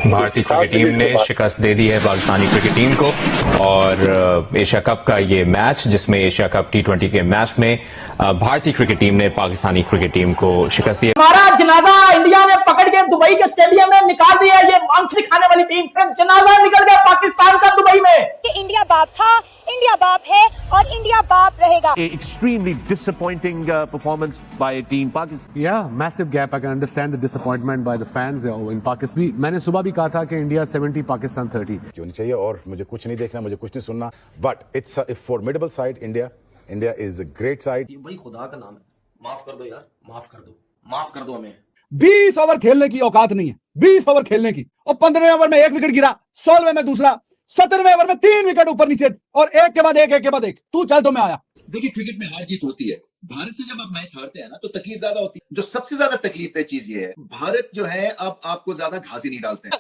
भारतीय cricket team ने शिकस्त दे दी है पाकिस्तानी क्रिकेट टीम को और एशिया कप का ये मैच जिसमें एशिया कप T20 के मैच में भारतीय क्रिकेट टीम ने पाकिस्तानी क्रिकेट टीम को शिकस्त दी। हमारा जनाजा इंडिया ने पकड़ के दुबई के स्टेडियम में निकाल दिया। ये मांस खाने वाली टीम, फिर जनाजा निकल गया पाकिस्तान का दुबई में। इंडिया बाप था, इंडिया बाप है और इंडिया बाप रहेगा। Extremely disappointing performance by Team Pakistan. Yeah, massive gap. I can understand the disappointment by the fans in Pakistan. मैंने सुबह भी कहा था कि इंडिया 70 पाकिस्तान 30 क्यों नहीं चाहिए और मुझे कुछ नहीं देखना, मुझे कुछ नहीं सुनना, but it's a formidable side. India is a great side. भाई खुदा का नाम है, माफ कर दो यार, माफ कर दो हमें। 20 ओवर खेलने की औकात नहीं है, 20 ओवर खेलने की, और 15वें ओवर में 1 विकेट गिरा, 16वें में दूसरा, 17वें ओवर में 3 विकेट ऊपर नीचे, और एक के बाद एक तू चल तो मैं आया। देखिए क्रिकेट में हार जीत होती है। भारत से जब आप मैच हारते हैं ना तो तकलीफ ज्यादा होती है। जो सबसे ज्यादा तकलीफ है चीज ये है, भारत जो है अब आपको ज्यादा घास ही नहीं डालते हैं।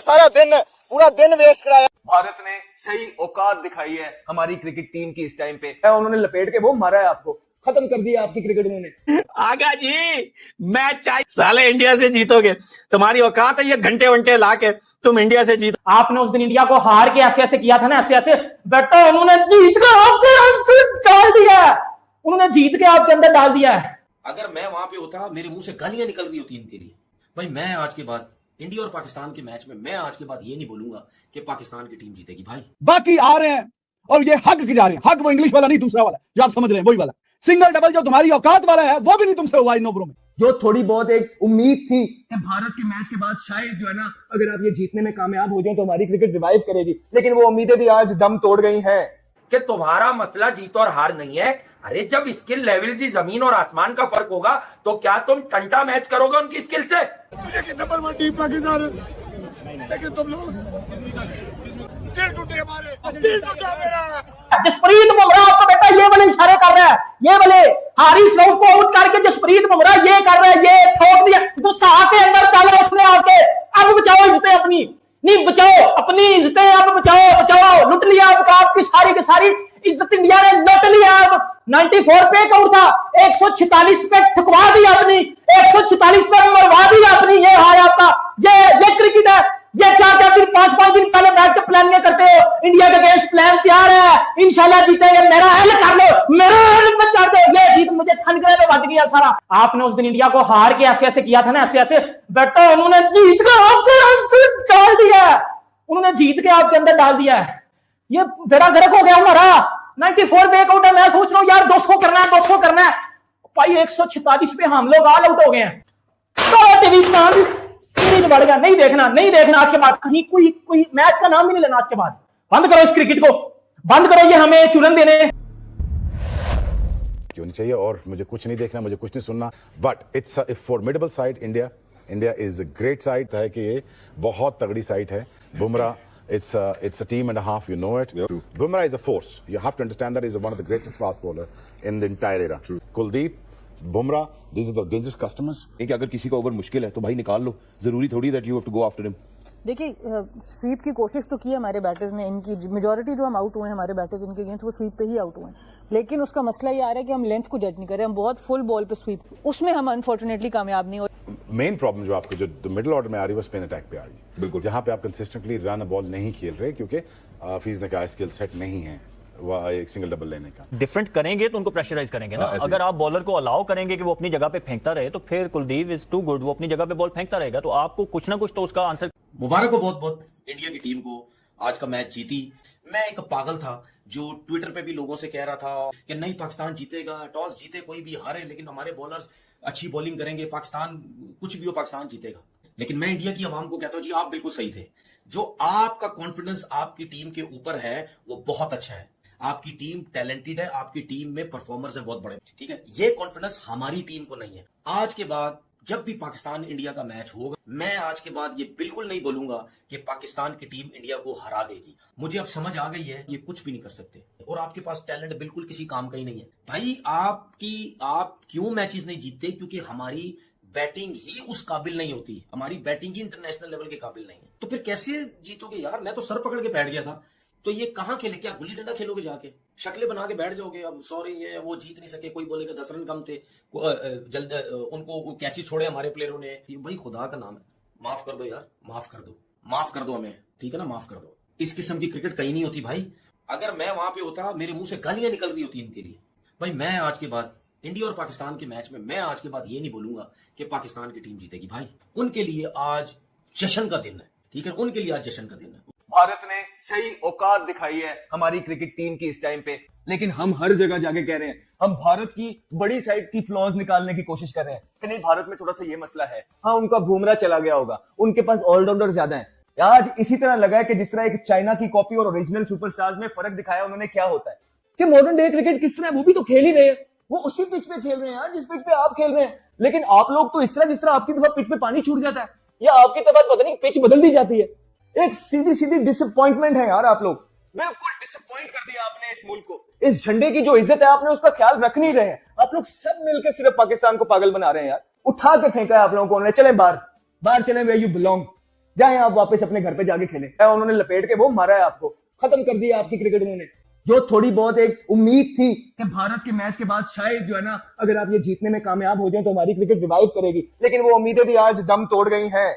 सारा दिन पूरा दिन वेस्ट कराया। भारत ने सही औकात दिखाई है हमारी क्रिकेट टीम की इस टाइम पे। उन्होंने लपेट के वो मारा है, आपको खत्म कर दिया आपकी क्रिकेट उन्होंने। आगा जी मैच चाहिए, साले इंडिया से जीतोगे, तुम्हारी औकात है ये घंटे वंटे ला के तुम इंडिया से जीत। आपने उस दिन इंडिया को हार के ऐसे किया था ना, ऐसे बेटा उन्होंने जीत के आपके अंदर डाल दिया, उन्होंने जीत के आपके अंदर डाल दिया है। अगर मैं वहां पे होता, मेरे मुंह से गालियां निकल रही होती इनके लिए। भाई मैं आज के बाद इंडिया और पाकिस्तान के मैच में मैं आज के बाद ये नहीं बोलूंगा कि पाकिस्तान की टीम जीतेगी। भाई बाकी आ रहे हैं और ये हक के जा रहे हैं। हक वो इंग्लिश वाला नहीं, दूसरा वाला जो आप समझ रहे हैं, वही वाला सिंगल डबल जो तुम्हारी औकात वाला है वो भी नहीं तुमसे हुआ इन ओवरों में। जो थोड़ी बहुत एक उम्मीद थी कि भारत के मैच के बाद शायद जो है ना, अगर आप ये जीतने में कामयाब हो जाए तो हमारी क्रिकेट रिवाइव करेगी, लेकिन वो उम्मीदें भी आज दम तोड़ गई हैं। कि तुम्हारा मसला जीत और हार नहीं है। अरे जब स्किल लेवल से जमीन और आसमान का फर्क होगा तो क्या तुम टंटा मैच करोगे उनकी स्किल से? नंबर 1 टीम पाकिस्तान, लेकिन तुम लोग दिल टूटे, हमारे दिल टूटा मेरा। जसप्रीत बुमराह आपका बेटा ये वाले इशारे कर रहा है, ये वाले हारिस रऊफ को आउट करके जसप्रीत बुमराह ये कर रहा है, ये ठोक दिया, गुस्सा आके अंदर डाला उसने आके। अब बचाओ इज्जतें अपनी, नहीं बचाओ अपनी इज्जतें, अब बचाओ। लुट लिया आपकी सारी की सारी इज्जत इंडिया ने लुट लिया। अब 94 पे एक आउट था, 146 पे ठुकवा दिया अपनी, 146 पे मरवा दिया अपनी। ये हार आपका, ये क्रिकेट है। ये 4-4 दिन 5-5 दिन पहले मैच के प्लान करते हो, इंडिया का अगेंस्ट प्लान तैयार है, इंशाल्लाह जीतेंगे, मेरा हल कर लो, मेरा हल बचा दो। ये जीत मुझे छनकने में बच गया सारा। आपने उस दिन इंडिया को हार के ऐसे किया था ना, ऐसे बेटा उन्होंने जीत के आपके अंदर डाल दिया, उन्होंने जीत के आपके अंदर डाल दिया है। ये बेड़ा गर्क हो गया हमारा। 94 पे एक आउट है, मैं सोच रहा हूँ यार 200 करना है भाई। 146 पे हम लोग ऑल आउट हो गए हैं। बढ़ गया, नहीं देखना आज के बाद कहीं कोई मैच का नाम भी नहीं लेना आज के बाद। बंद करो इस क्रिकेट को, बंद करो, ये हमें चुनन देने क्यों नहीं चाहिए और मुझे कुछ नहीं देखना, मुझे कुछ नहीं सुनना, but it's a formidable side. India is a great side है कि ये बहुत तगड़ी साइड है। Bumrah, it's a team and a half, you know it. True. Bumrah is a force. You have to understand that he's one of the greatest fast bowler in the entire era. True. Kuldeep, Bumrah, these are the dangerous customers. कि अगर किसी का over मुश्किल है तो भाई निकाल लो, जरूरी थोड़ी that you have to go after him. देखिए स्वीप की कोशिश तो की है हमारे बैटर्स ने, इनकी मेजॉरिटी जो हम आउट हुए हैं हमारे बैटर्स इनके अगेंस्ट वो स्वीप पे ही आउट हुए हैं, लेकिन उसका मसला ये आ रहा है कि हम लेंथ को जज नहीं कर रहे, हम बहुत फुल बॉल पे स्वीप, उसमें हम अनफॉर्चुनेटली कामयाब नहीं हो। मेन प्रॉब्लम जो आपको जो मिडिल ऑर्डर में आ रही है वो स्पिन अटैक पे आ रही है, बिल्कुल, जहां पे आप कंसिस्टेंटली रन बॉल नहीं खेल रहे क्योंकि फीस ने कहा स्किल सेट नहीं है वह एक सिंगल डबल लेने का। डिफरेंट करेंगे तो उनको प्रेशराइज करेंगे ना। अगर आप बॉलर को अलाउ करेंगे कि वो अपनी जगह पे फेंकता रहे तो फिर कुलदीप इज टू गुड, वो अपनी जगह पे बॉल फेंकता रहेगा, तो आपको कुछ ना कुछ तो उसका आंसर। मुबारक हो बहुत इंडिया की टीम को, आज का मैच जीती। मैं एक पागल था जो ट्विटर पे भी लोगों से कह रहा था कि नहीं पाकिस्तान जीतेगा, टॉस जीते कोई भी हारे लेकिन हमारे बॉलर्स अच्छी बॉलिंग करेंगे, पाकिस्तान कुछ भी हो पाकिस्तान जीतेगा। लेकिन मैं इंडिया की आवाम को कहता हूं जी आप बिल्कुल सही थे। जो आपका कॉन्फिडेंस आपकी टीम के ऊपर है वो बहुत अच्छा है, आपकी टीम टैलेंटेड है, आपकी टीम में परफॉर्मर्स है बहुत बड़े, ठीक है। ये कॉन्फिडेंस हमारी टीम को नहीं है। आज के बाद जब भी पाकिस्तान इंडिया का मैच होगा, मैं आज के बाद ये बिल्कुल नहीं बोलूंगा कि पाकिस्तान की टीम इंडिया को हरा देगी। मुझे अब समझ आ गई है ये कुछ भी नहीं कर सकते और आपके पास टैलेंट बिल्कुल किसी काम का ही नहीं है। भाई आप क्यों मैचेस नहीं जीतते? क्योंकि हमारी बैटिंग ही उस काबिल नहीं होती, हमारी बैटिंग ही इंटरनेशनल लेवल के काबिल नहीं है। तो फिर कैसे जीतोगे यार? मैं तो सर पकड़ के बैठ गया था तो ये कहाँ खेले? क्या गुल्ली डंडा खेलोगे जाके? शक्लें बना के बैठ जाओगे? अब सॉरी ये वो जीत नहीं सके, कोई बोलेगा 10 रन कम थे, जल्द उनको कैची छोड़े हमारे प्लेयरों ने। भाई खुदा का नाम है, माफ कर दो यार, माफ कर दो, माफ कर दो हमें, ठीक है ना, माफ कर दो। इस किस्म की क्रिकेट कहीं नहीं होती भाई। अगर मैं वहां पे होता, मेरे मुंह से गालियां निकल रही होती इनके लिए। भाई मैं आज के बाद इंडिया और पाकिस्तान के मैच में मैं आज के बाद ये नहीं बोलूंगा कि पाकिस्तान की टीम जीतेगी। भाई उनके लिए आज जश्न का दिन है, ठीक है, उनके लिए आज जश्न का दिन है। भारत ने सही औकात दिखाई है हमारी क्रिकेट टीम की इस टाइम पे, लेकिन हम हर जगह जाके कह रहे हैं, हम भारत की बड़ी साइड की फ्लॉज निकालने की कोशिश कर रहे हैं कि नहीं भारत में थोड़ा सा ये मसला है। हाँ, उनका बुमराह चला गया होगा, उनके पास ऑलराउंडर ज्यादा है। आज इसी तरह लगा है कि जिस तरह एक चाइना की कॉपी और ओरिजिनल सुपरस्टार्स में फर्क दिखाया उन्होंने, क्या होता है कि मॉडर्न डे क्रिकेट किस तरह, वो भी तो खेल ही रहे हैं, वो उसी पिच पे खेल रहे हैं यार जिस पिच पे आप खेल रहे हैं। लेकिन आप लोग तो इस तरह जिस तरह आपकी तरफ पिच पे पानी छूट जाता है, या आपकी तरफ पता नहीं पिच बदल दी जाती है। एक सीधी सीधी डिसअपॉइंटमेंट है यार। आप लोग बिल्कुल डिसअपॉइंट कर दिया आपने इस मुल्क को। इस झंडे की जो इज्जत है आपने उसका ख्याल रख नहीं रहे हैं। आप लोग सब मिलकर सिर्फ पाकिस्तान को पागल बना रहे हैं यार। उठा के फेंका है आप लोगों को उन्होंने, चले बाहर चले, वेयर यू बिलोंग, जाए आप वापस अपने घर पे जाके खेलें। उन्होंने लपेट के वो मारा है आपको, खत्म कर दिया आपकी क्रिकेट उन्होंने। जो थोड़ी बहुत एक उम्मीद थी कि भारत के मैच के बाद शायद जो है ना, अगर आप ये जीतने में कामयाब हो जाए तो हमारी क्रिकेट रिवाइव करेगी, लेकिन वो उम्मीदें भी आज दम तोड़ गई हैं।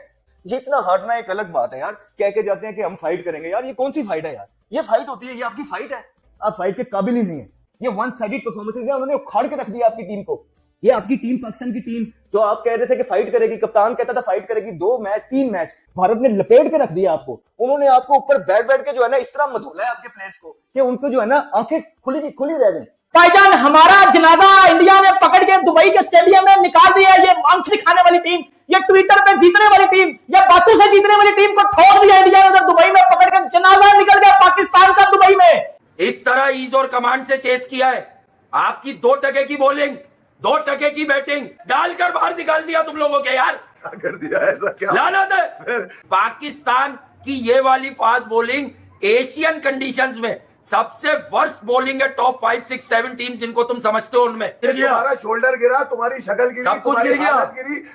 जीतना हारना एक अलग बात है यार। कह के जाते हैं कि हम फाइट करेंगे, यार ये कौन सी फाइट है यार? ये फाइट होती है, ये आपकी फाइट है? आप फाइट के काबिल ही नहीं है। ये वन साइडेड परफॉर्मेंसेज है, उन्होंने उखाड़ के रख दिया आपकी टीम को। ये आपकी टीम, पाकिस्तान की टीम जो आप कह रहे थे कि फाइट करेगी, कप्तान कहता था फाइट करेगी, 2 मैच 3 मैच भारत ने लपेट के रख दिया आपको। उन्होंने आपको ऊपर बैठ के जो है ना इस तरह मधोला है आपके प्लेयर्स को कि उनको जो है ना आंखें खुली रह गई। भाईजान हमारा जनाजा इंडिया ने पकड़ के दुबई के स्टेडियम में निकाल दिया। ये मांस खाने वाली टीम, ये ट्विटर पे जीतने वाली टीम, ये बातों से जीतने वाली टीम को ठोक दिया इंडिया ने जब दुबई में पकड़ के जनाजा निकल गया पाकिस्तान का दुबई में। इस तरह ईज और कमांड से चेस किया है। आपकी 2 टके की बॉलिंग, 2 टके की बैटिंग डालकर बाहर निकाल दिया तुम लोगों के यार। कर दिया ऐसा क्या? लानत है। पाकिस्तान की ये वाली फास्ट बॉलिंग एशियन कंडीशंस में सबसे वर्स्ट बॉलिंग है। टॉप 5, 6, 7 टीम्स इनको तुम समझते हो उनमें। तुम्हारा शोल्डर गिरा, तुम्हारी शक्ल गिरी, सब कुछ गिर गया,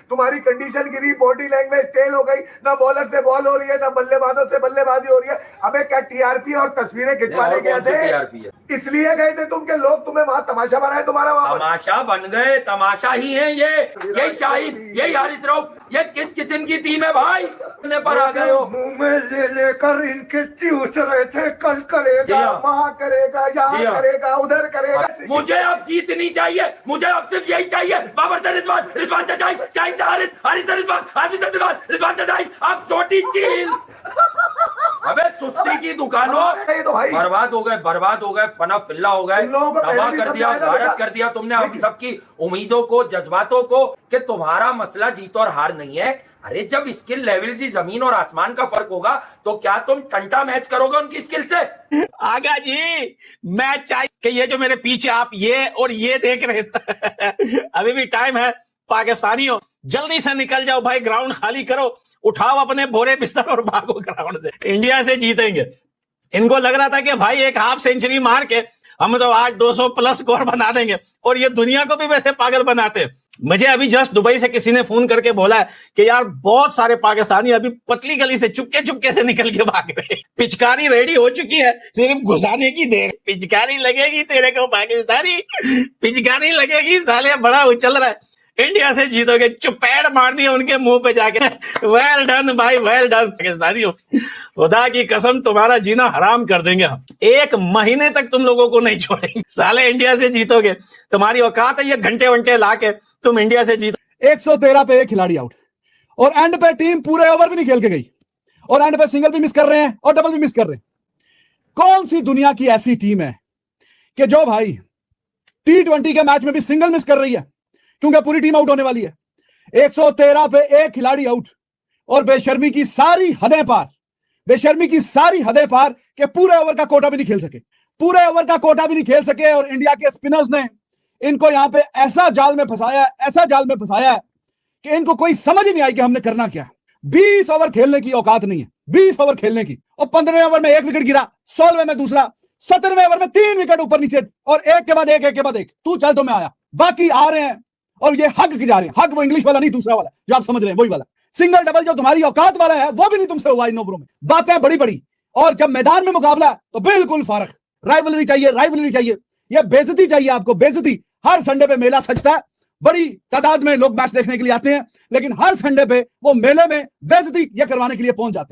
तुम्हारी कंडीशन गिरी, बॉडी लैंग्वेज तेल हो गई, ना बॉलर से बॉल हो रही है, ना बल्लेबाजों से बल्लेबाजी हो रही है। हमें क्या टीआरपी और तस्वीरें खिंचवाने गए थे? इसलिए गए थे तुम के लोग तुम्हें वहां तमाशा बनाए, तुम्हारा वहां तमाशा बन गए। तमाशा ही है ये शाहिद, ये हारिस रऊफ, ये किस किस्म की टीम है भाई? पर आ गए हो, मुंह में लेकर इनके चूस रहे थे, कल करेगा, वहां करेगा, यहाँ करेगा, उधर करेगा। मुझे अब जीतनी चाहिए, मुझे अब सिर्फ यही चाहिए। बाबर से रिजवान, रिजवान से शाहिद, शाहिद से हारिस, हारिस से रिजवान, हारिस से रिजवान, रिजवान से शाहिद। अब छोटी चील। अबे सुस्ती की दुकानों बर्बाद हो गए, फना फिल्ला हो गए, तबाह कर दिया, भारत कर दिया तुमने हम सबकी उम्मीदों को, जज्बातों को कि तुम्हारा मसला जीत और हार नहीं है। अरे जब स्किल लेवल से जमीन और आसमान का फर्क होगा तो क्या तुम टंटा मैच करोगे उनकी स्किल से? आगा जी मैच चाहिए कि ये जो मेरे पीछे आप ये और ये देख रहे थे अभी भी टाइम है। पाकिस्तानियों जल्दी से निकल जाओ भाई, ग्राउंड खाली करो, उठाओ अपने बोरे बिस्तर और भागो ग्राउंड से। इंडिया से जीतेंगे। इनको लग रहा था कि भाई एक हाफ सेंचुरी मार के हम तो आज 200 प्लस स्कोर बना देंगे, और ये दुनिया को भी वैसे पागल बनाते हैं। मुझे अभी जस्ट दुबई से किसी ने फोन करके बोला है कि यार बहुत सारे पाकिस्तानी अभी पतली गली से चुपके से निकल के भाग रहे हैं। पिचकारी रेडी हो चुकी है, सिर्फ घुसाने की देर। पिचकारी लगेगी तेरे को पाकिस्तानी, पिचकारी लगेगी साले, बड़ा उछल रहा है। इंडिया से जीतोगे, चुपैड़ मार दिया उनके मुंह पे जाके। वेल डन भाई, वेल डन पाकिस्तानियों। खुदा की कसम तुम्हारा जीना हराम कर देंगे हम। 1 महीने तक तुम लोगों को नहीं छोड़ेंगे। साले इंडिया से जीतोगे, तुम्हारी औकात है ये घंटे वंटे ला के तुम इंडिया से जीत। 113 पे 1 खिलाड़ी आउट, और एंड पे टीम पूरे ओवर भी नहीं खेल के गई, और एंड पे सिंगल भी मिस कर रहे हैं और डबल भी मिस कर रहे हैं। कौन सी दुनिया की ऐसी टीम है कि जो भाई T20 के मैच में भी सिंगल मिस कर रही है, क्योंकि पूरी टीम आउट होने वाली है। 113 पे 1 खिलाड़ी आउट, और बेशर्मी की सारी हदें पार, बेशर्मी की सारी हदें पार कि पूरे ओवर का कोटा भी नहीं खेल सके, पूरे ओवर का कोटा भी नहीं खेल सके। और इंडिया के स्पिनर्स ने इनको यहां पे ऐसा जाल में फंसाया, ऐसा जाल में फंसाया है कि इनको कोई समझ ही नहीं आई कि हमने करना क्या। 20 ओवर खेलने की औकात नहीं है, 20 ओवर खेलने की, और 15वें ओवर में 1 विकेट गिरा, 16वें में दूसरा, 17वें ओवर में 3 विकेट ऊपर नीचे, और एक के बाद एक, तू चल तो मैं आया, बाकी आ रहे हैं और ये हक के जा रहे हैं। हक वो इंग्लिश वाला नहीं, दूसरा वाला जो आप समझ रहे हैं, वही वाला। सिंगल डबल जो तुम्हारी औकात वाला है वो भी नहीं तुमसे हुआ इन ओवरों में। बातें बड़ी बड़ी, और जब मैदान में मुकाबला है तो बिल्कुल फर्क। राइवलरी चाहिए, राइवलरी चाहिए, ये बेइज्जती चाहिए आपको, बेइज्जती। हर संडे पे मेला सजता है, बड़ी तादाद में लोग मैच देखने के लिए आते हैं, लेकिन हर संडे पे वो मेले में बेइज्जती ये करवाने के लिए पहुंच जाते हैं।